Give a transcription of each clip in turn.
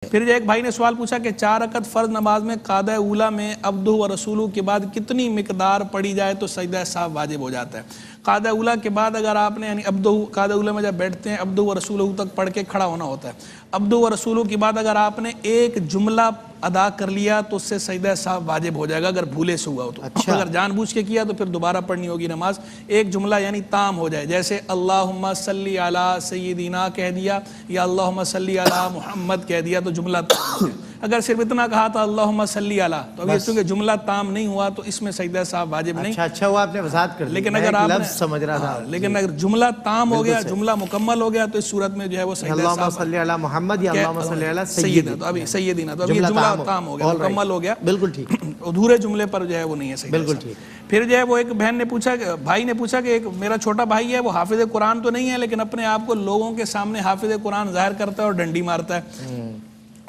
پھر ایک بھائی نے سوال پوچھا کہ 4 رکعت فرض نماز میں قعدہ اولا میں عبدہ و رسولہ کے بعد کتنی مقدار پڑھی جائے تو سجدہ سہو واجب ہو جاتا ہے؟ قعدہ اولا کے بعد اگر آپ نے یعنی قعدہ اولا میں جب بیٹھتے ہیں عبدہ و رسولہ تک پڑھ کے کھڑا ہونا ہوتا ہے. عبدہ و رسولہ کے بعد اگر آپ نے ایک جملہ ادا کر لیا تو اس سے سجدہ سہو واجب ہو جائے گا اگر بھولے سے ہوا ہو تو. اگر جان بوجھ کے کیا تو پھر دوبارہ پڑھنی ہوگی نماز. ایک جملہ یعنی تام ہو جائے، جیسے اللہم صلی علی سیدنا کہہ دیا یا اللہم صلی علی محمد کہہ دیا تو جملہ تام ہو جائے. اگر صرف اتنا کہا تھا اللہم صلی علی تو اب یہ جملہ تام نہیں ہوا تو اس میں سجدہ سہو واجب نہیں. اچھا ہوا آپ نے وضاحت کر دی، لیکن اگر آپ لفظ سمجھ رہا تھا، لیکن اگر جملہ تام ہو گیا، جملہ مکمل ہو گیا تو اس صورت میں جو ہے وہ سجدہ سہو اللہم صلی علی محمد یا اللہم صلی علی سیدنا تو ابھی سیدنا تو ابھی یہ جملہ تام ہو گیا، مکمل ہو گیا. بالکل ٹھیک. ادھورے جملے پر جو ہے وہ نہیں ہے سجدہ. بالکل ٹھیک. پھر جو ہے وہ ایک بہن نے پوچھا، بھائی نے پوچھا کہ ایک میرا چھوٹا بھائی ہے، وہ حافظ قرآن تو نہیں ہے لیکن اپنے آپ کو لوگوں کے سامنے حافظ قرآن ظاہر کرتا ہے اور ڈنڈی مارتا ہے،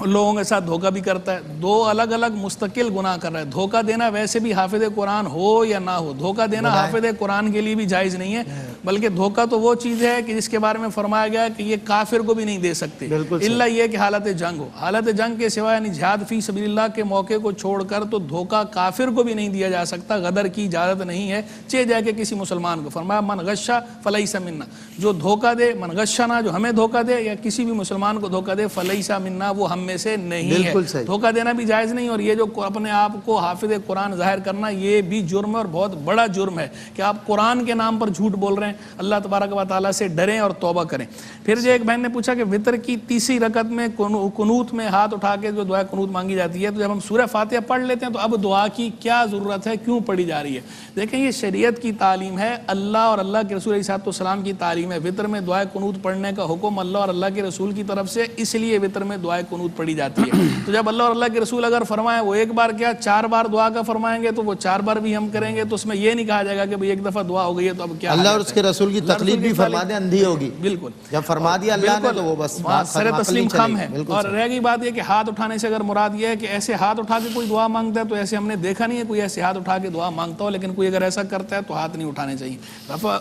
لوگوں کے ساتھ دھوکہ بھی کرتا ہے. 2 الگ الگ مستقل گناہ کر رہا ہے. دھوکہ دینا ویسے بھی حافظ قرآن ہو یا نہ ہو، دھوکہ دینا حافظ قرآن کے لیے بھی جائز نہیں ہے، بلکہ دھوکہ تو وہ چیز ہے کہ جس کے بارے میں فرمایا گیا کہ یہ کافر کو بھی نہیں دے سکتے الا یہ کہ حالت جنگ ہو. حالت جنگ کے سوا یعنی جہاد فی سبیل اللہ کے موقع کو چھوڑ کر تو دھوکہ کافر کو بھی نہیں دیا جا سکتا. غدر کی اجازت نہیں ہے چہ جا کے کسی مسلمان کو. فرمایا من غشا فلیس منا، جو دھوکہ دے، من غشنا جو ہمیں دھوکہ دے یا کسی بھی مسلمان کو دھوکہ دے، فلیس منا وہ ہم میں سے نہیں ہے. دھوکہ دینا بھی جائز نہیں. اور یہ جو اپنے آپ کو حافظ قرآن ظاہر کرنا یہ بھی جرم ہے اور بہت بڑا جرم ہے کہ آپ قرآن کے نام پر جھوٹ بول رہے ہیں. اللہ تبارک و تعالیٰ سے ڈریں اور توبہ کریں. پھر جو ایک بہن نے پوچھا کہ وتر کی تیسری رکعت میں قنوت میں ہاتھ اٹھا کے جو دعا قنوت مانگی جاتی ہے تو جب ہم سورہ فاتحہ پڑھ لیتے ہیں تو اب دعا کی کیا ضرورت ہے، کیوں پڑھی جا رہی ہے؟ دیکھیں یہ شریعت کی تعلیم ہے، اللہ اور اللہ کے رسول علیہ السلام کی تعلیم ہے. وتر میں دعا قنوت پڑھنے کا حکم اللہ اور اللہ کے رسول کی طرف سے، اس لیے وتر میں دعا قنوت پڑھی جاتی ہے. تو جب اللہ اور اللہ کے رسول اگر فرمائیں وہ ایک بار کیا 4 بار دعا کا فرمائیں گے تو وہ 4 بار بھی ہم کریں گے تو اس میں یہ نہیں کہا جائے گا کہ بھئی ایک دفعہ دعا ہو گئی ہے تو اب کیا. اللہ اور اس کے رسول کی تقلید بھی فرما دیں اندھی ہوگی. بالکل جب فرما دیا اللہ نے تو وہ بس سر تسلیم خم ہے. اور رہ گئی بات یہ کہ ہاتھ اٹھانے سے اگر مراد یہ ہے کہ ایسے ہاتھ اٹھا کے کوئی دعا مانگتا ہے تو ایسے ہم نے دیکھا نہیں ہے کوئی ایسے ہاتھ اٹھا کے دعا مانگتا ہو، لیکن کوئی اگر ایسا کرتا ہے تو ہاتھ نہیں اٹھانے چاہیے.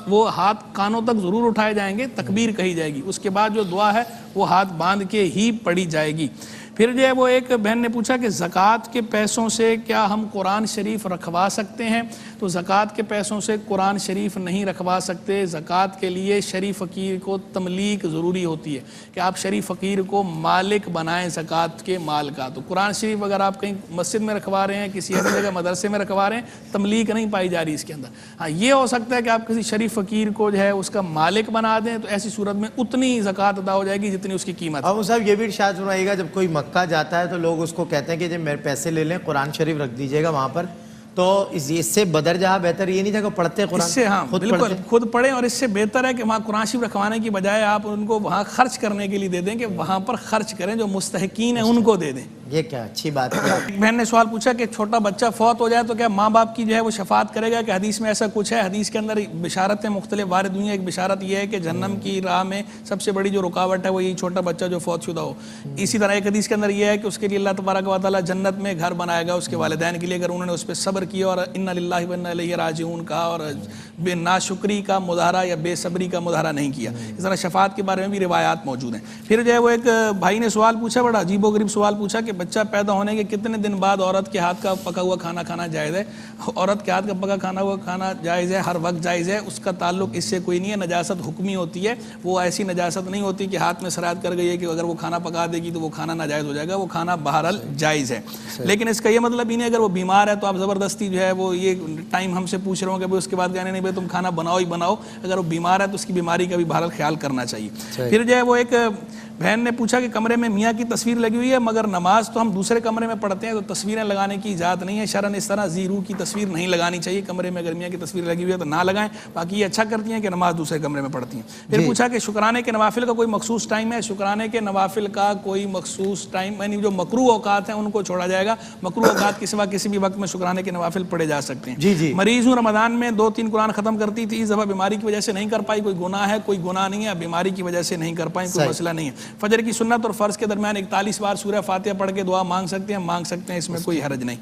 وہ ہاتھ کانوں تک ضرور اٹھائے جائیں گے، تکبیر کہی جائے گی، اس کے بعد جو دعا ہے وہ ہاتھ باندھ کے ہی پڑھی جائے گی. پھر جو ہے وہ ایک بہن نے پوچھا کہ زکوٰۃ کے پیسوں سے کیا ہم قرآن شریف رکھوا سکتے ہیں؟ تو زکوٰۃ کے پیسوں سے قرآن شریف نہیں رکھوا سکتے. زکوٰۃ کے لیے شریف فقیر کو تملیک ضروری ہوتی ہے کہ آپ شریف فقیر کو مالک بنائیں زکوٰۃ کے مال کا. تو قرآن شریف اگر آپ کہیں مسجد میں رکھوا رہے ہیں، کسی ایسی جگہ مدرسے میں رکھوا رہے ہیں، تملیک نہیں پائی جا رہی اس کے اندر. ہاں یہ ہو سکتا ہے کہ آپ کسی شریف فقیر کو جو ہے اس کا مالک بنا دیں تو ایسی صورت میں اتنی زکوٰۃ ادا ہو جائے گی جتنی اس کی قیمت. اب صاحب یہ بھی ارشاد فرمائیے گا جب کوئی مکہ جاتا ہے تو لوگ اس کو کہتے ہیں کہ جب میرے پیسے لے لیں قرآن شریف رکھ دیجئے گا وہاں پر، تو اس سے بدر جہاں بہتر یہ نہیں تھا کہ پڑھتے قرآن؟ اس سے ہاں بالکل خود پڑھیں، اور اس سے بہتر ہے کہ وہاں قرآن شریف رکھوانے کی بجائے آپ ان کو وہاں خرچ کرنے کے لیے دے دیں کہ وہاں پر خرچ کریں، جو مستحقین ہیں ان کو دے دیں. یہ کیا اچھی بات ہے. ایک بہن نے سوال پوچھا کہ چھوٹا بچہ فوت ہو جائے تو کیا ماں باپ کی جو ہے وہ شفاعت کرے گا کہ حدیث میں ایسا کچھ ہے؟ حدیث کے اندر بشارتیں مختلف وارد ہوئی ہیں. ایک بشارت یہ ہے کہ جہنم کی راہ میں سب سے بڑی جو رکاوٹ ہے وہ یہی چھوٹا بچہ جو فوت شدہ ہو. اسی طرح ایک حدیث کے اندر یہ ہے کہ اس کے لیے اللہ تبارک و تعالیٰ جنت میں گھر بنائے گا اس کے والدین کے لیے اگر انہوں نے اس پہ صبر کیا اور انا للہ و انا الیہ راجعون کہا اور بے ناشکری کا مظاہرہ یا بے صبری کا مظاہرہ نہیں کیا. اس طرح شفاعت کے بارے میں بھی روایات موجود ہیں. پھر جو ہے وہ ایک بھائی نے سوال پوچھا، بڑا عجیب و غریب سوال پوچھا کہ بچہ پیدا ہونے کے کتنے دن بعد عورت کے ہاتھ کا پکا ہوا کھانا کھانا جائز ہے؟ عورت کے ہاتھ کا پکا کھانا جائز ہے، ہر وقت جائز ہے، اس کا تعلق اس سے کوئی نہیں ہے. نجاست حکمی ہوتی ہے، وہ ایسی نجاست نہیں ہوتی کہ ہاتھ میں سرایت کر گئی ہے کہ اگر وہ کھانا پکا دے گی تو وہ کھانا ناجائز ہو جائے گا. وہ کھانا بہرحال جائز ہے، لیکن اس کا یہ مطلب ہی نہیں اگر وہ بیمار ہے تو آپ زبردستی جو ہے وہ یہ ٹائم ہم سے پوچھ رہے ہوں کہ اس کے بعد کہنے نہیں بھائی تم کھانا بناؤ ہی بناؤ. اگر وہ بیمار ہے تو اس کی بیماری کا بھی بہرحال خیال کرنا چاہیے. پھر جو ہے وہ ایک بہن نے پوچھا کہ کمرے میں میاں کی تصویر لگی ہوئی ہے مگر نماز تو ہم دوسرے کمرے میں پڑھتے ہیں تو تصویریں لگانے کی اجازت نہیں ہے. شرعاً اس طرح زیرو کی تصویر نہیں لگانی چاہیے. کمرے میں اگر میاں کی تصویر لگی ہوئی ہے تو نہ لگائیں. باقی یہ اچھا کرتی ہیں کہ نماز دوسرے کمرے میں پڑھتی ہیں. پھر پوچھا کہ شکرانے کے نوافل کا کوئی مخصوص ٹائم ہے؟ شکرانے کے نوافل کا کوئی مخصوص ٹائم یعنی جو مکروہ اوقات ہیں ان کو چھوڑا جائے گا. مکروہ اوقات کے سوا کسی بھی وقت میں شکرانے کے نوافل پڑھے جا سکتے ہیں. مریض ہوں، رمضان میں 2-3 قرآن ختم کرتی تھی، اس دفعہ بیماری کی وجہ سے نہیں کر پائی، کوئی گناہ ہے؟ کوئی گناہ نہیں ہے، بیماری کی وجہ سے نہیں کر پائیں، کوئی مسئلہ نہیں ہے. فجر کی سنت اور فرض کے درمیان 41 بار سورہ فاتحہ پڑھ کے دعا مانگ سکتے ہیں، اس میں کوئی حرج نہیں.